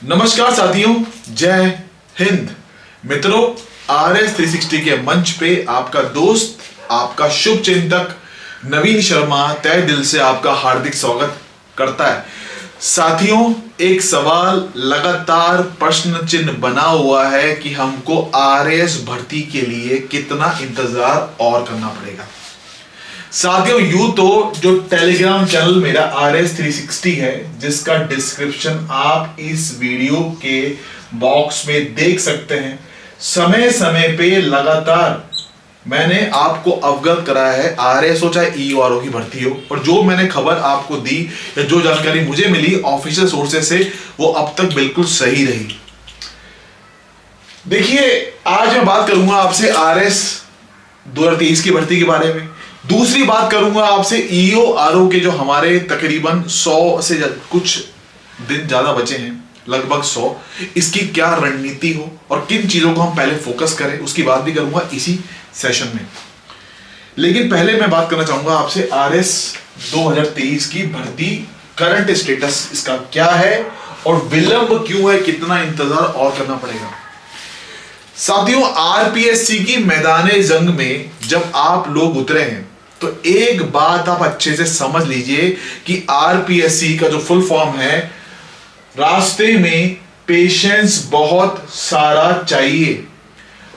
नमस्कार साथियों, जय हिंद। मित्रों, RS 360 के मंच पे आपका दोस्त, आपका शुभ चिंतक नवीन शर्मा तहे दिल से आपका हार्दिक स्वागत करता है। साथियों, एक सवाल लगातार प्रश्न चिन्ह बना हुआ है कि हमको RS भर्ती के लिए कितना इंतजार और करना पड़ेगा। साथियों, यूं तो जो टेलीग्राम चैनल मेरा RS 360 है, जिसका डिस्क्रिप्शन आप इस वीडियो के बॉक्स में देख सकते हैं, समय समय पे लगातार मैंने आपको अवगत कराया है RS हो चाहे EORO की भर्ती हो, और जो मैंने खबर आपको दी या जो जानकारी मुझे मिली ऑफिशियल सोर्सेस से, वो अब तक बिल्कुल सही रही। देखिए, आज मैं बात करूंगा आपसे RS 2023 की भर्ती के बारे में। दूसरी बात करूंगा आपसे EORO के जो हमारे तकरीबन 100 से कुछ दिन ज्यादा बचे हैं, लगभग 100, इसकी क्या रणनीति हो और किन चीजों को हम पहले फोकस करें, उसकी बात भी करूंगा इसी सेशन में। लेकिन पहले मैं बात करना चाहूंगा आपसे RS 2023 की भर्ती करंट स्टेटस इसका क्या है और विलंब क्यों है, कितना इंतजार और करना पड़ेगा। साथियों, RPSC की मैदाने जंग में जब आप लोग उतरे हैं तो एक बात आप अच्छे से समझ लीजिए कि RPSC का जो फुल फॉर्म है, रास्ते में पेशेंस बहुत सारा चाहिए।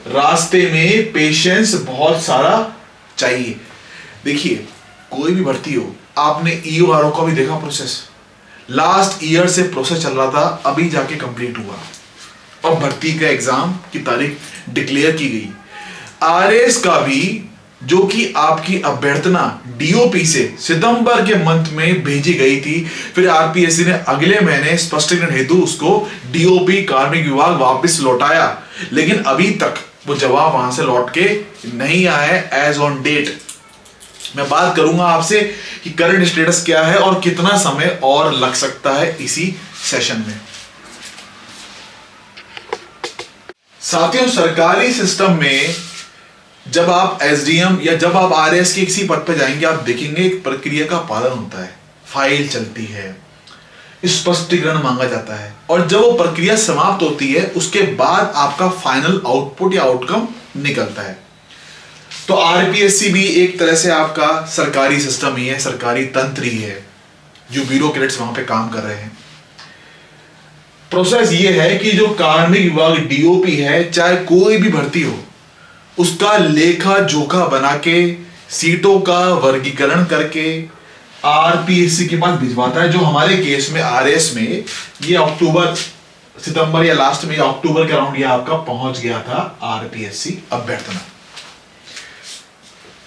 रास्ते में पेशेंस बहुत सारा चाहिए। देखिए, कोई भी भर्ती हो, आपने EORO का भी देखा प्रोसेस, लास्ट ईयर से प्रोसेस चल रहा था, अभी जाके कंप्लीट हुआ और भर्ती का एग्जाम की तारीख डिक्लेयर की गई। RS का भी, जो कि आपकी अभ्यर्थना DOP से सितंबर के मंथ में भेजी गई थी, फिर RPSC ने अगले महीने स्पष्टीकरण हेतु उसको DOP कार्मिक विभाग वापस लौटाया, लेकिन अभी तक वो जवाब वहां से लौट के नहीं आया है एज ऑन डेट। मैं बात करूंगा आपसे कि करंट स्टेटस क्या है और कितना समय और लग सकता है इसी सेशन में। साथियों, सरकारी सिस्टम में जब आप SDM या जब आप RS के किसी पद पर जाएंगे, आप देखेंगे एक प्रक्रिया का पालन होता है, फाइल चलती है, स्पष्टीकरण मांगा जाता है, और जब वो प्रक्रिया समाप्त होती है उसके बाद आपका फाइनल आउटपुट या आउटकम निकलता है। तो RPSC भी एक तरह से आपका सरकारी सिस्टम ही है, सरकारी तंत्र ही है, जो ब्यूरोक्रेट्स वहां पे काम कर रहे हैं। प्रोसेस ये है कि जो कार्मिक विभाग DOP है, चाहे कोई भी भर्ती हो, उसका लेखा जोखा बना के, सीटों का वर्गीकरण करके RPSC के पास भिजवाता है। जो हमारे केस में RS में ये अक्टूबर सितंबर या लास्ट में अक्टूबर के अराउंड ये आपका पहुंच गया था RPSC अभ्यर्थना।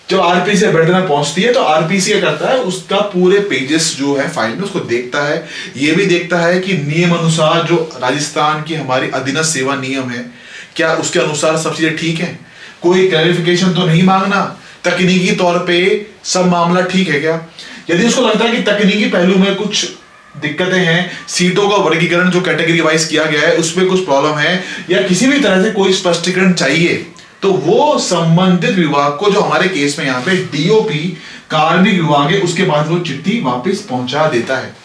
जब RPSC अभ्यर्थना पहुंचती है तो RPSC क्या करता है, उसका पूरे पेजेस जो है फाइल में उसको देखता है। ये भी देखता है कि नियम अनुसार जो राजस्थान की हमारी अधीनस्थ सेवा नियम है, क्या उसके अनुसार सब चीजें ठीक है, कोई क्लैरिफिकेशन तो नहीं मांगना, तकनीकी तौर पे सब मामला ठीक है क्या। यदि उसको लगता है कि तकनीकी पहलू में कुछ दिक्कतें हैं, सीटों का वर्गीकरण जो कैटेगरी वाइज किया गया है उसमें कुछ प्रॉब्लम है, या किसी भी तरह से कोई स्पष्टीकरण चाहिए, तो वो संबंधित विभाग को, जो हमारे केस में यहाँ पे DOP कार्मिक विभाग है, उसके बाद वो चिट्ठी वापस पहुंचा देता है।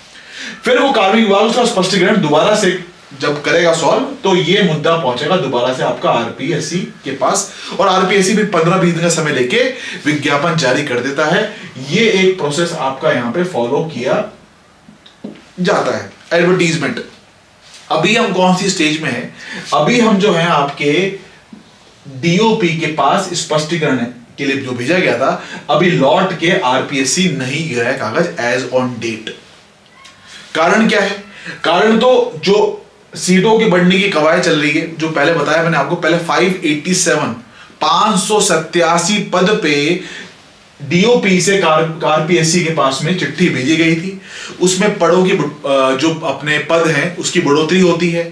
फिर वो कार्मिक विभाग उसका स्पष्टीकरण दोबारा से जब करेगा सॉल्व, तो ये मुद्दा पहुंचेगा दोबारा से आपका RPSC के पास, और RPSC भी 15-20 दिन का समय लेके विज्ञापन जारी कर देता है। ये एक प्रोसेस आपका यहाँ पे फॉलो किया जाता है। एडवर्टीजमेंट, अभी हम कौन सी स्टेज में है, अभी हम जो है आपके DOP के पास स्पष्टीकरण के लिए जो भेजा गया था, अभी लौट के RPSC नहीं गया है कागज एज ऑन डेट। कारण क्या है? कारण तो जो सीटों की बढ़ने की कवायद चल रही है, जो पहले बताया मैंने आपको, पहले 587 पद पे DOP से RPSC के पास में चिट्ठी भेजी गई थी। उसमें पदों की जो अपने पद हैं उसकी बढ़ोतरी होती है।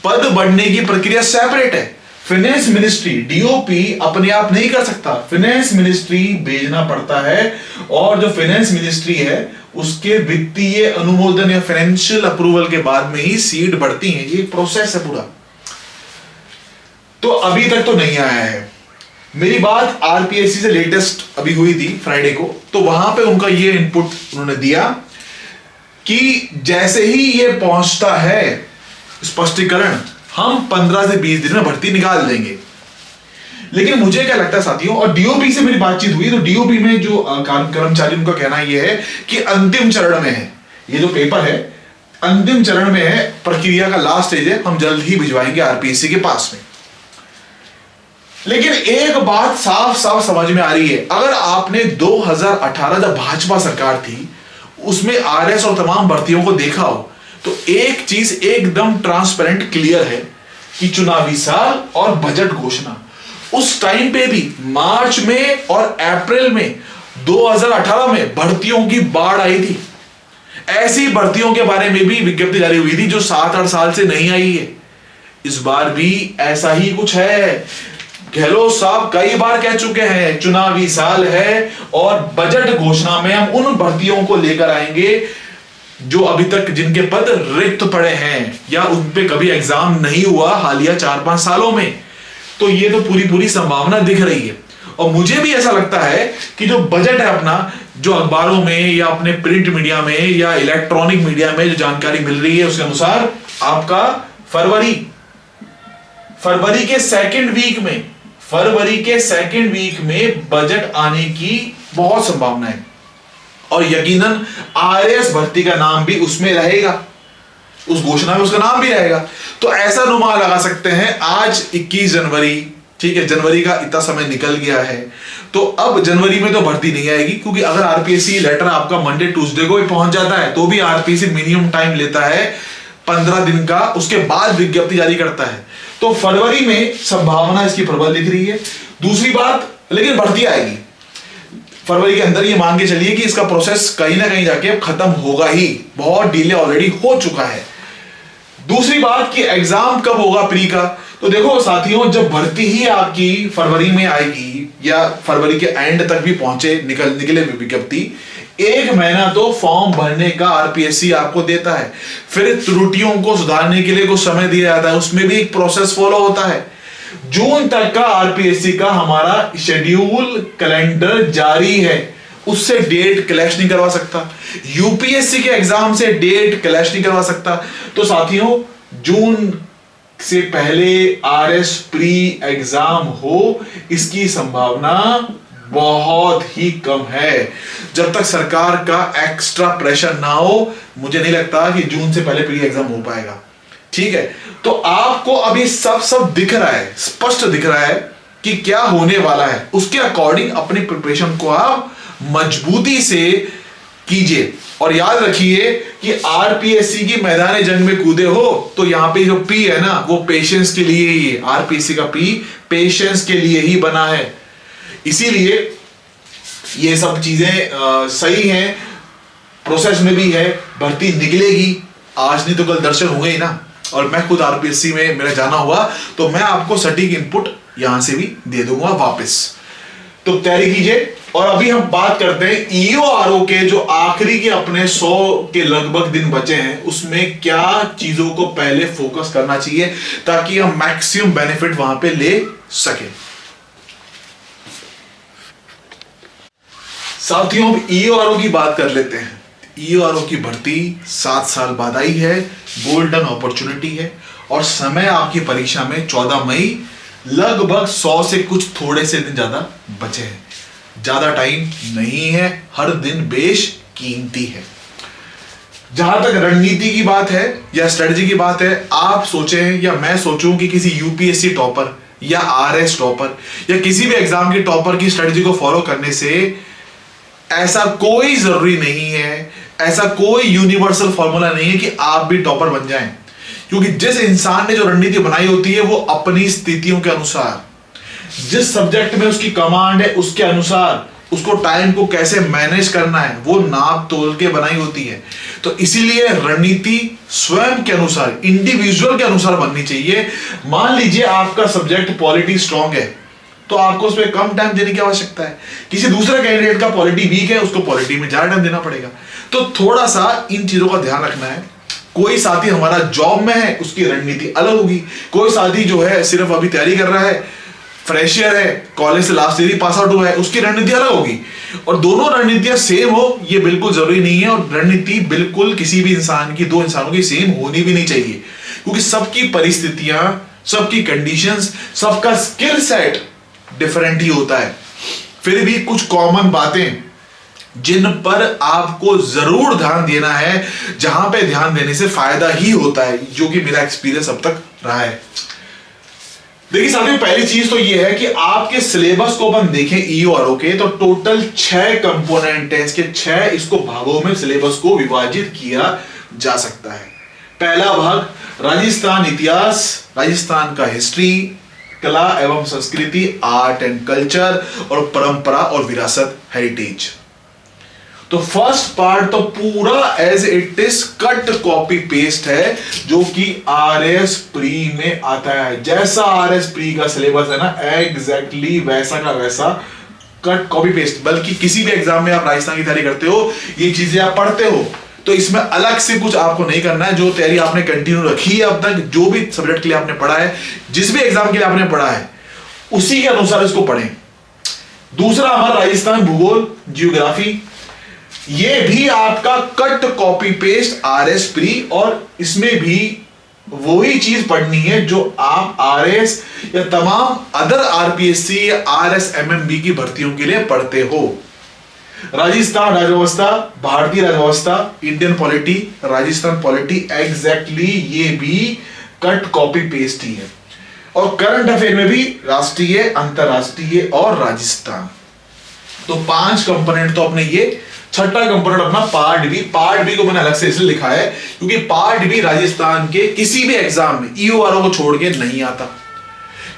पद बढ़ने की प्रक्रिया सेपरेट है। फाइनेंस मिनिस्ट्री, DOP अपने आप नहीं कर सकता, फाइनेंस मिनिस्ट्री भेजना पड़ता है, और जो फाइनेंस मिनिस्ट्री है उसके वित्तीय अनुमोदन या फाइनेंशियल अप्रूवल के बाद में ही सीट बढ़ती है। ये प्रोसेस है पूरा। तो अभी तक तो नहीं आया है। मेरी बात RPSC से लेटेस्ट अभी हुई थी फ्राइडे को, तो वहां पे उनका ये इनपुट उन्होंने दिया कि जैसे ही ये पहुंचता है स्पष्टीकरण हम 15 से 20 दिन में भर्ती निकाल देंगे। लेकिन मुझे क्या लगता है साथियों, और डीओपी से मेरी बातचीत हुई तो डीओपी में जो कर्मचारी उनका कहना यह है कि अंतिम चरण में है, ये जो पेपर है अंतिम चरण में है, प्रक्रिया का लास्ट स्टेज है, हम जल्द ही भिजवाएंगे आरपीएससी के पास में। लेकिन एक बात साफ साफ समझ में आ रही है, अगर आपने 2018 जब भाजपा सरकार थी उसमें आरएस और तमाम भर्तियों को देखा हो तो एक चीज एकदम ट्रांसपेरेंट क्लियर है कि चुनावी साल और बजट घोषणा उस टाइम पे भी मार्च में और अप्रैल में 2018 में भर्तियों की बाढ़ आई थी। ऐसी भर्तियों के बारे में भी विज्ञप्ति जारी हुई थी जो 7-8 साल से नहीं आई है। इस बार भी ऐसा ही कुछ है। गहलोत साहब कई बार कह चुके हैं चुनावी साल है और बजट घोषणा में हम उन भर्तियों को लेकर आएंगे जो अभी तक जिनके पद रिक्त पड़े हैं या उन पे कभी एग्जाम नहीं हुआ हालिया 4-5 सालों में। तो ये तो पूरी संभावना दिख रही है। और मुझे भी ऐसा लगता है कि जो बजट है अपना, जो अखबारों में या अपने प्रिंट मीडिया में या इलेक्ट्रॉनिक मीडिया में जो जानकारी मिल रही है उसके अनुसार आपका फरवरी के सेकंड वीक में बजट आने की बहुत संभावना है। और यकीनन आरएस भर्ती का नाम भी उसमें रहेगा, उस घोषणा में उसका नाम भी रहेगा। तो ऐसा अनुमान लगा सकते हैं आज 21 जनवरी, ठीक है, जनवरी का इतना समय निकल गया है तो अब जनवरी में तो भर्ती नहीं आएगी, क्योंकि अगर आरपीएससी लेटर आपका मंडे ट्यूसडे को भी पहुंच जाता है तो भी आरपीएससी मिनिमम टाइम लेता है 15 दिन का, उसके बाद विज्ञप्ति जारी करता है। तो फरवरी में संभावना इसकी प्रबल दिख रही है। दूसरी बात, लेकिन भर्ती आएगी फरवरी के अंदर, ये मान के चलिए कि इसका प्रोसेस कहीं ना कहीं जाके अब खत्म होगा ही, बहुत डिले ऑलरेडी हो चुका है। दूसरी बात कि एग्जाम कब होगा प्री का, तो देखो साथियों, जब भर्ती ही आपकी फरवरी में आएगी या फरवरी के एंड तक भी पहुंचे निकले विज्ञप्ति, 1 महीना तो फॉर्म भरने का आरपीएससी आपको देता है, फिर त्रुटियों को सुधारने के लिए कुछ समय दिया जाता है, उसमें भी एक प्रोसेस फॉलो होता है। जून तक का आरपीएससी का हमारा शेड्यूल कैलेंडर जारी है, उससे डेट क्लैश नहीं करवा सकता, यूपीएससी के एग्जाम से डेट क्लैश नहीं करवा सकता। तो साथियों, जून से पहले आरएस प्री एग्जाम हो इसकी संभावना बहुत ही कम है। जब तक सरकार का एक्स्ट्रा प्रेशर ना हो, मुझे नहीं लगता कि जून से पहले प्री एग्जाम हो पाएगा। ठीक है, तो आपको अभी सब दिख रहा है, स्पष्ट दिख रहा है कि क्या होने वाला है। उसके अकॉर्डिंग अपनी प्रिपरेशन को आप मजबूती से कीजिए और याद रखिए कि आरपीएससी की मैदान जंग में कूदे हो तो यहां पे जो पी है ना, वो पेशेंस के लिए ही है। आरपीएससी का पी पेशेंस के लिए ही बना है, इसीलिए ये सब चीजें सही हैं, प्रोसेस में भी है, भर्ती निकलेगी, आज नहीं तो कल दर्शन होंगे ही ना। और मैं खुद आरपीएससी में मेरा जाना हुआ तो मैं आपको सटीक इनपुट यहां से भी दे दूंगा वापस। तो तैयारी कीजिए। और अभी हम बात करते हैं ईओआरओ के जो आखिरी के अपने 100 के लगभग दिन बचे हैं, उसमें क्या चीजों को पहले फोकस करना चाहिए ताकि हम मैक्सिमम बेनिफिट वहां पे ले सके। साथियों, अब ईओआरओ की बात कर लेते हैं। ईओआरओ की भर्ती 7 साल बाद आई है, गोल्डन अपॉर्चुनिटी है और समय आपकी परीक्षा में 14 मई, लगभग 100 से कुछ थोड़े से दिन ज्यादा बचे हैं। ज्यादा टाइम नहीं है, हर दिन बेश कीमती है। जहां तक रणनीति की बात है या स्ट्रेटजी की बात है, आप सोचें या मैं सोचूं कि किसी यूपीएससी टॉपर या आरएस टॉपर या किसी भी एग्जाम के टॉपर की स्ट्रेटजी को फॉलो करने से ऐसा कोई जरूरी नहीं है, ऐसा कोई यूनिवर्सल फॉर्मूला नहीं है कि आप भी टॉपर बन जाएं। क्योंकि जिस इंसान ने जो रणनीति बनाई होती है वो अपनी स्थितियों के अनुसार, जिस सब्जेक्ट में उसकी कमांड है उसके अनुसार उसको टाइम को कैसे मैनेज करना है वो नाप तोल के बनाई होती है। तो इसीलिए रणनीति स्वयं के अनुसार, इंडिविजुअल के अनुसार बननी चाहिए। मान लीजिए आपका सब्जेक्ट पॉलिटी स्ट्रांग है तो आपको उसमें कम टाइम देने की आवश्यकता है, किसी दूसरे कैंडिडेट का पॉलिटी वीक है उसको पॉलिटी में ज्यादा टाइम देना पड़ेगा। तो थोड़ा सा इन चीजों का ध्यान रखना है। कोई साथी हमारा जॉब में है उसकी रणनीति अलग होगी, कोई साथी जो है सिर्फ अभी तैयारी कर रहा है, फ्रेशियर है, कॉलेज से लास्ट ईयर ही पास आउट हुआ है, उसकी रणनीति अलग होगी। और दोनों रणनीतियां सेम हो ये बिल्कुल जरूरी नहीं है, और रणनीति बिल्कुल किसी भी इंसान की, दो इंसानों की सेम होनी भी नहीं चाहिए। क्योंकि सबकी परिस्थितियां, सबकी कंडीशंस, सबका स्किल सेट डिफरेंट ही होता है। फिर भी कुछ कॉमन बातें जिन पर आपको जरूर ध्यान देना है, जहां पे ध्यान देने से फायदा ही होता है, जो कि मेरा एक्सपीरियंस अब तक रहा है। देखिए साथियों, पहली चीज तो ये है कि आपके सिलेबस को अपन देखें ईओआरओ के, तो टोटल 6 कंपोनेंट है इसके, 6 इसको भागों में सिलेबस को विभाजित किया जा सकता है। पहला भाग राजस्थान इतिहास, राजस्थान का हिस्ट्री, कला एवं संस्कृति, आर्ट एंड कल्चर, और परंपरा और विरासत, हेरिटेज। तो फर्स्ट पार्ट तो पूरा as it is cut copy paste है, जो कि आरएस प्री में आता है। जैसा आरएस प्री का सिलेबस है ना, एग्जैक्टली वैसा का वैसा कट कॉपी पेस्ट। बल्कि किसी भी एग्जाम में आप राजस्थान की तैयारी करते हो, ये चीजें आप पढ़ते हो, तो इसमें अलग से कुछ आपको नहीं करना है। जो तैयारी आपने कंटिन्यू रखी है अब तक, जो भी सब्जेक्ट के लिए आपने पढ़ा है, जिस भी एग्जाम के लिए आपने पढ़ा है, उसी के अनुसार इसको पढ़ें। दूसरा हमारा राजस्थान भूगोल, जियोग्राफी, ये भी आपका cut copy paste RS pre, और इसमें भी वही चीज पढ़नी है जो आप आरएस या तमाम अदर आरपीएससी या आरएसएमएमबी की भर्तियों के लिए पढ़ते हो। राजस्थान राजव्यवस्था, भारतीय राजव्यवस्था, Indian polity, Rajasthan polity, exactly ये भी कट कॉपी पेस्ट ही है। और करंट अफेयर में भी राष्ट्रीय, अंतरराष्ट्रीय और राजस्थान। तो 5 कंपोनेंट तो अपने ये। छठा कंपोनेंट अपना पार्ट बी। पार्ट बी को मैंने अलग से इसलिए लिखा है क्योंकि पार्ट बी राजस्थान के किसी भी एग्जाम में ईओआरओ को छोड़ के नहीं आता।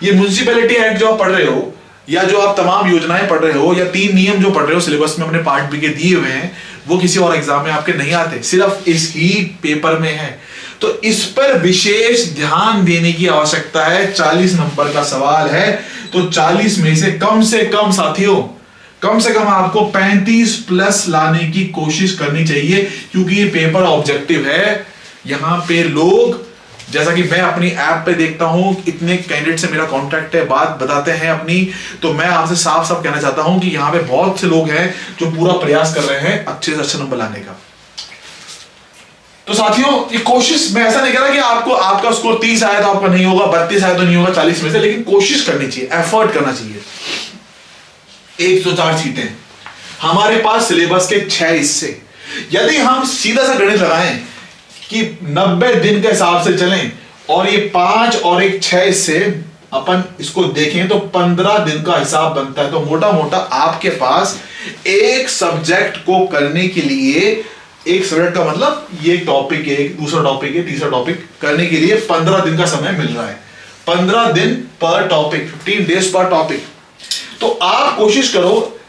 ये म्युनिसिपैलिटी एक्ट जो आप पढ़ रहे हो, या जो आप तमाम योजनाएं पढ़ रहे हो, या 3 नियम जो पढ़ रहे हो सिलेबस में अपने पार्ट बी के दिए हुए हैं, वो किसी और एग्जाम में आपके नहीं आते, सिर्फ इस ही पेपर में है। तो इस पर विशेष ध्यान देने की आवश्यकता है। 40 नंबर का सवाल है, तो 40 में से कम साथियों, कम से कम आपको 35 प्लस लाने की कोशिश करनी चाहिए, क्योंकि ये पेपर ऑब्जेक्टिव है। यहां पे लोग, जैसा कि मैं अपनी ऐप पे देखता हूं, इतने कैंडिडेट से मेरा कांटेक्ट है, बात बताते हैं अपनी, तो मैं आपसे साफ साफ कहना चाहता हूं कि यहां पे बहुत से लोग हैं जो पूरा प्रयास कर रहे हैं अच्छे से अच्छा नंबर लाने का। तो साथियों, ये कोशिश, मैं ऐसा नहीं कह रहा कि आपको आपका स्कोर 30 आया तो आपका नहीं होगा, 32 आया तो नहीं होगा 40 में से, लेकिन कोशिश करनी चाहिए, एफर्ट करना चाहिए। 104 सीटें, हमारे पास सिलेबस के 6 हिस्से। यदि हम सीधा सा गणित लगाएं कि 90 दिन के हिसाब से चलें, और ये 5 और एक 6 हिस्से अपन इसको देखें, तो 15 दिन का हिसाब बनता है। तो मोटा मोटा आपके पास एक सब्जेक्ट को करने के लिए, एक सब्जेक्ट का मतलब ये टॉपिक है, दूसरा टॉपिक है, तीसरा टॉपिक करने के लिए 15 दिन का समय मिल रहा है। 15 दिन पर टॉपिक, 15 डेज पर टॉपिक। तो आप कोशिश करो,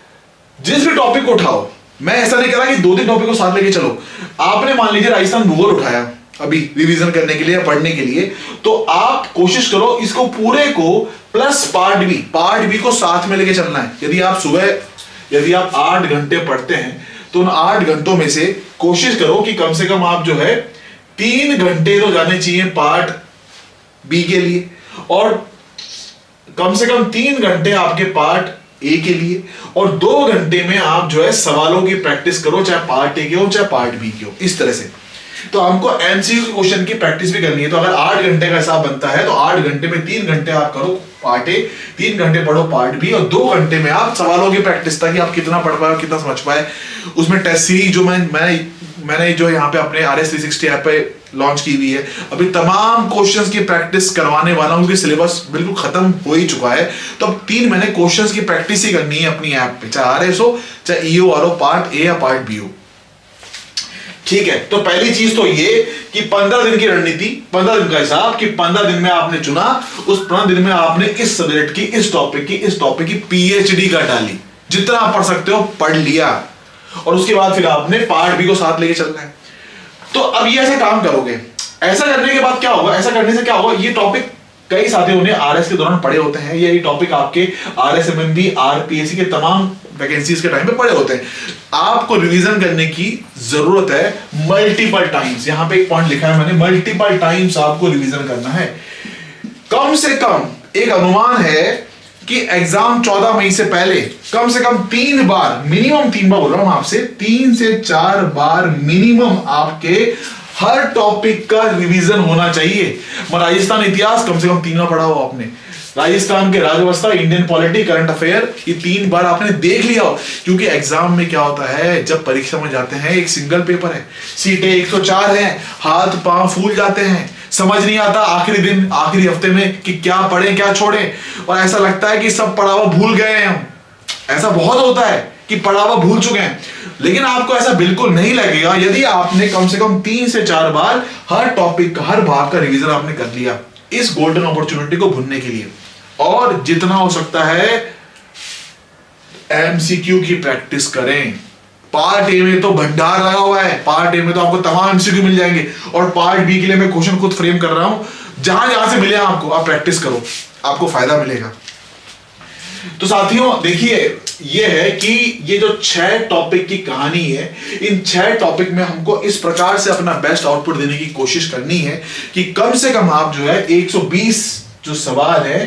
जिस भी टॉपिक को उठाओ, मैं ऐसा नहीं कह रहा कि 2-3 टॉपिक को साथ लेके चलो। आपने मान लीजिए राजस्थान भूगोल उठाया अभी रिवीजन करने के लिए या पढ़ने के लिए, तो आप कोशिश करो इसको पूरे को प्लस पार्ट बी को साथ में लेके चलना है। यदि आप 8 घंटे पढ़ते हैं, तो उन 8 घंटों में से कोशिश करो कि कम से कम आप जो है 3 घंटे तो जाने चाहिए पार्ट बी के लिए, और कम से कम 3 घंटे आपके पार्ट ए के लिए, और 2 घंटे में आप जो है सवालों की प्रैक्टिस करो, चाहे पार्ट ए के हो चाहे पार्ट बी के हो। इस तरह से तो हमको एमसीक्यू के क्वेश्चन की प्रैक्टिस भी करनी है। तो अगर 8 घंटे का हिसाब बनता है, तो 8 घंटे में 3 घंटे आप करो पार्ट ए, 3 घंटे पढ़ो पार्ट बी, और 2 घंटे में आप सवालों की प्रैक्टिस, ताकि आप कितना पढ़ पाए, कितना समझ पाए। उसमें टेस्ट सीरीज जो मैंने जो यहाँ पे अपने RS360 ऐप पे लॉन्च की हुई है, अभी तमाम क्वेश्चंस की प्रैक्टिस करवाने वाला हूं, क्योंकि सिलेबस बिल्कुल खत्म हो ही चुका है। तो अब 3 महीने क्वेश्चंस की प्रैक्टिस ही करनी है अपनी ऐप पे, चाहे RS हो, चाहे ईओआरओ पार्ट ए या पार्ट बी हो। ठीक है, तो पहली चीज तो ये कि 15 दिन की रणनीति, 15 दिन का हिसाब, कि 15 दिन में आपने चुना, उस 15 दिन में आपने इस सब्जेक्ट की, इस टॉपिक की पीएचडी कर डाली। जितना आप पढ़ सकते हो पढ़ लिया, और उसके बाद फिर आपने पार्ट बी को साथ लेके चलना है। तो अब ये ऐसे काम करोगे, ऐसा करने के बाद क्या होगा, ऐसा करने से क्या होगा, ये टॉपिक कई साथियों ने आरएस के दौरान पढ़े होते हैं, ये टॉपिक आपके आरएसएमएमबी, आरपीएससी के तमाम वैकेंसीज के टाइम पे पढ़े होते हैं। आपको रिवीजन करने की जरूरत है मल्टीपल टाइम्स। यहां पे एक पॉइंट लिखा है मैंने, मल्टीपल टाइम्स आपको रिवीजन करना है। कम से कम एक अनुमान है कि एग्जाम 14 मई से पहले कम से कम 3 बार, मिनिमम 3 बार बोल रहा हूं आपसे, 3 से 4 बार मिनिमम आपके हर टॉपिक का रिवीजन होना चाहिए। राजस्थान इतिहास कम से कम 3 बार पढ़ा हो आपने, राजस्थान के राजवस्था, इंडियन पॉलिटी, करंट अफेयर, ये 3 बार आपने देख लिया हो। क्योंकि एग्जाम में क्या होता है, जब परीक्षा में जाते हैं, एक सिंगल पेपर है, सीटें 104 हैं, हाथ पांव फूल जाते हैं, समझ नहीं आता आखिरी दिन, आखिरी हफ्ते में कि क्या पढ़े क्या छोड़े, और ऐसा लगता है कि सब पढ़ा हुआ भूल गए हैं हम। ऐसा बहुत होता है कि पढ़ा हुआ भूल चुके हैं, लेकिन आपको ऐसा बिल्कुल नहीं लगेगा यदि आपने कम से कम 3 से 4 बार हर टॉपिक का, हर भाग का रिवीजन आपने कर लिया, इस गोल्डन अपॉर्चुनिटी को भूलने के लिए। और जितना हो सकता है एमसीक्यू की प्रैक्टिस करें। पार्ट ए में तो भंडार लगा हुआ है, पार्ट ए में तो आपको तमाम एमसीक्यू मिल जाएंगे, और पार्ट बी के लिए मैं क्वेश्चन खुद फ्रेम कर रहा हूं, जहां जहां से मिले आपको, आप प्रैक्टिस करो, आपको फायदा मिलेगा। तो साथियों देखिए, ये है कि ये जो 6 टॉपिक की कहानी है, इन 6 टॉपिक में हमको इस प्रकार से अपना बेस्ट आउटपुट देने की कोशिश करनी है कि कम से कम आप जो है 120 जो सवाल है,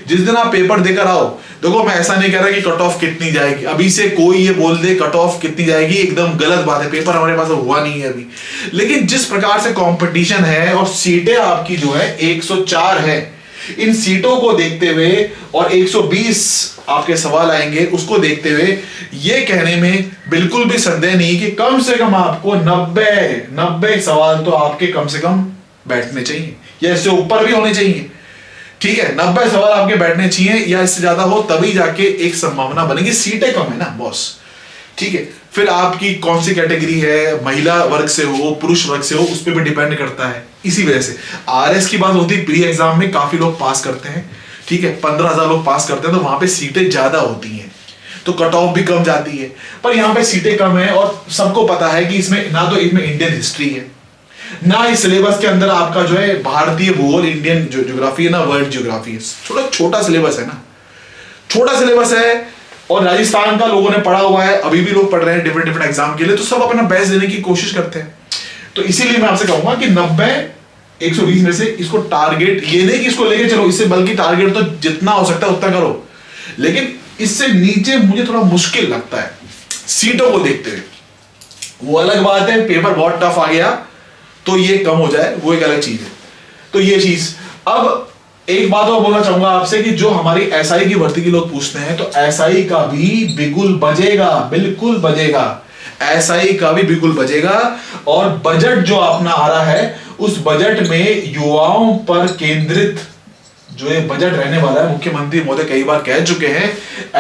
जिस दिन आप पेपर देकर आओ, देखो मैं ऐसा नहीं कह रहा कि कट ऑफ कितनी जाएगी, अभी से कोई ये बोल दे कट ऑफ कितनी जाएगी, एकदम गलत बात है, पेपर हमारे पास हुआ नहीं है अभी। लेकिन जिस प्रकार से कंपटीशन है और सीटें आपकी जो है 104 है, इन सीटों को देखते हुए और 120 आपके सवाल आएंगे, उसको देखते हुए ये कहने में बिल्कुल भी संदेह नहीं कि कम से कम आपको 90 सवाल तो आपके कम से कम बैठने चाहिए, या इससे ऊपर भी होने चाहिए। ठीक है, 90 सवाल आपके बैठने चाहिए, या इससे ज्यादा हो तभी जाके एक संभावना बनेगी। सीटें कम है ना बॉस, ठीक है। फिर आपकी कौन सी कैटेगरी है, महिला वर्ग से हो, पुरुष वर्ग से हो, उस पर भी डिपेंड करता है। इसी वजह से आरएस की बात होती है, प्री एग्जाम में काफी लोग पास करते हैं, ठीक है, 15,000 लोग पास करते हैं, तो वहां पे सीटें ज्यादा होती हैं, तो कट ऑफ भी कम जाती है। पर यहाँ पे सीटें कम है, और सबको पता है कि इसमें ना तो इसमें इंडियन हिस्ट्री है, ना इस सिलेबस के अंदर आपका जो है भारतीय भूगोल, इंडियन ज्योग्राफी है, ना वर्ल्ड ज्योग्राफी है। छोटा सिलेबस है ना, छोटा सिलेबस है, और राजस्थान का लोगों ने पढ़ा हुआ है, अभी भी लोग पढ़ रहे हैं डिफरेंट एग्जाम के लिए, तो सब अपना बेस्ट देने की कोशिश करते हैं। तो इसीलिए मैं आपसे कहूंगा कि 90 120 में से इसको टारगेट, ये नहीं कि इसको लेके चलो, इससे बल्कि टारगेट तो जितना हो सकता है उतना करो, लेकिन इससे नीचे मुझे थोड़ा मुश्किल लगता है सीटों को देखते हुए। वो अलग बात है, पेपर बहुत टफ आ गया तो ये कम हो जाए, वो एक अलग चीज है। तो ये चीज, अब एक बात और बोलना चाहूंगा आपसे कि जो हमारी एसआई की भर्ती के लोग पूछते हैं, तो एसआई का भी बिगुल बजेगा, बिल्कुल बजेगा, एसआई का भी बिल्कुल बजेगा। और बजट जो अपना आ रहा है, उस बजट में युवाओं पर केंद्रित जो ये बजट रहने वाला है, मुख्यमंत्री महोदय कई बार कह चुके हैं,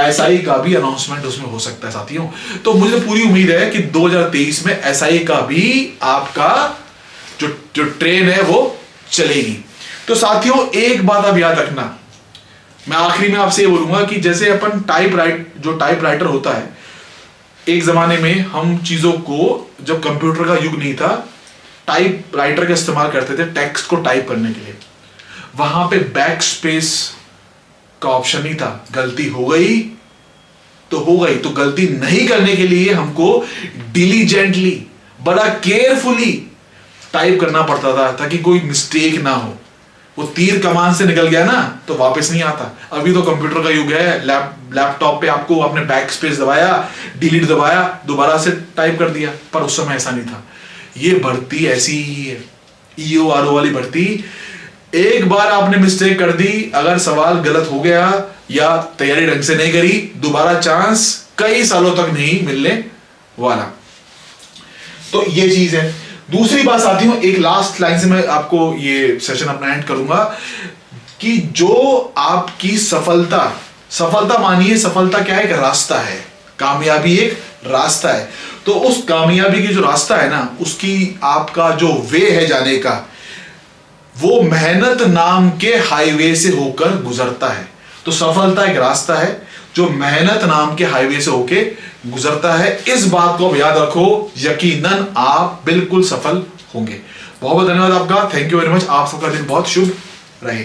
एसआई का भी अनाउंसमेंट उसमें हो सकता है साथियों। तो मुझे पूरी उम्मीद है कि 2023 में एसआई का भी आपका जो ट्रेन है वो चलेगी। तो साथियों एक बात आप याद रखना, मैं आखिरी में आपसे ये बोलूंगा कि जैसे अपन टाइपराइटर होता है, एक जमाने में हम चीजों को, जब कंप्यूटर का युग नहीं था, टाइपराइटर का इस्तेमाल करते थे टेक्स्ट को टाइप करने के लिए। वहां पे बैक स्पेस का ऑप्शन नहीं था, गलती हो गई तो हो गई, तो गलती नहीं करने के लिए हमको डिलीजेंटली, बड़ा केयरफुली टाइप करना पड़ता था ताकि कोई मिस्टेक ना हो। वो तीर कमान से निकल गया ना तो वापस नहीं आता। अभी तो कंप्यूटर का युग है, लैपटॉप पे आपको आपने बैक स्पेस दबाया, डिलीट दबाया, दोबारा से टाइप कर दिया, पर उस समय ऐसा नहीं था। ये भर्ती ऐसी ही है, ईओ आरओ वाली भर्ती, एक बार आपने मिस्टेक कर दी, अगर सवाल गलत हो गया या तैयारी ढंग से नहीं करी, दोबारा चांस कई सालों तक नहीं मिलने वाला। तो ये चीज है। दूसरी बात साथियों, एक लास्ट लाइन से मैं आपको ये सेशन अपना एंड करूंगा कि जो आपकी सफलता मानिए, सफलता क्या है, एक रास्ता है, कामयाबी एक रास्ता है। तो उस कामयाबी की जो रास्ता है ना, उसकी आपका जो वे है जाने का, वो मेहनत नाम के हाईवे से होकर गुजरता है। तो सफलता एक रास्ता है जो मेहनत नाम के हाईवे से होके गुजरता है। इस बात को याद रखो, यकीनन आप बिल्कुल सफल होंगे। बहुत बहुत धन्यवाद आपका, थैंक यू वेरी मच। आप सबका दिन बहुत शुभ रहे।